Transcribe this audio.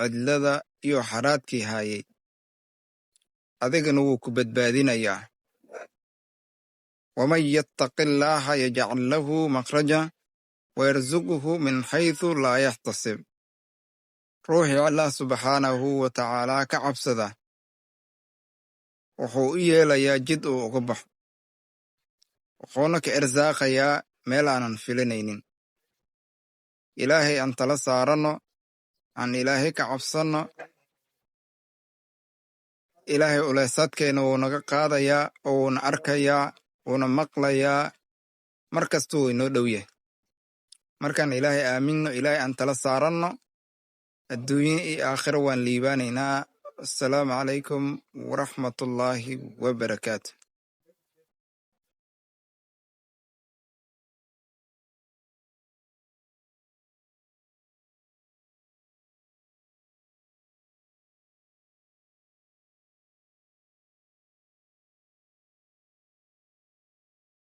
cidlada iyo xaraadkii haayay adigana wuu ku badbaadinayaa waman yattaqi illaaha yajcal lahu makhraja wayarzuqhu min xaysu laa yaxtasib ruuxii allah subxaanahu wa tacaalaa ka cabsada wuxuu u yeelayaa jid uu uga baxo wuxuuna ka irsaaqayaa meel aanan filanaynin ilaahay aan tala saaranno aan ilaahay ka cabsanno ilaahay uleysadkeenna wuu naga qaadayaa oo wuuna arkayaa wuuna maqlayaa mar kastuu inoo dhow yahay markaan ilaahay aaminno ilaahay aan tala saaranno adduunye iyo aakhiro waan liibaanaynaa assalaamu calaykum waraxmatullaahi wabarakaatu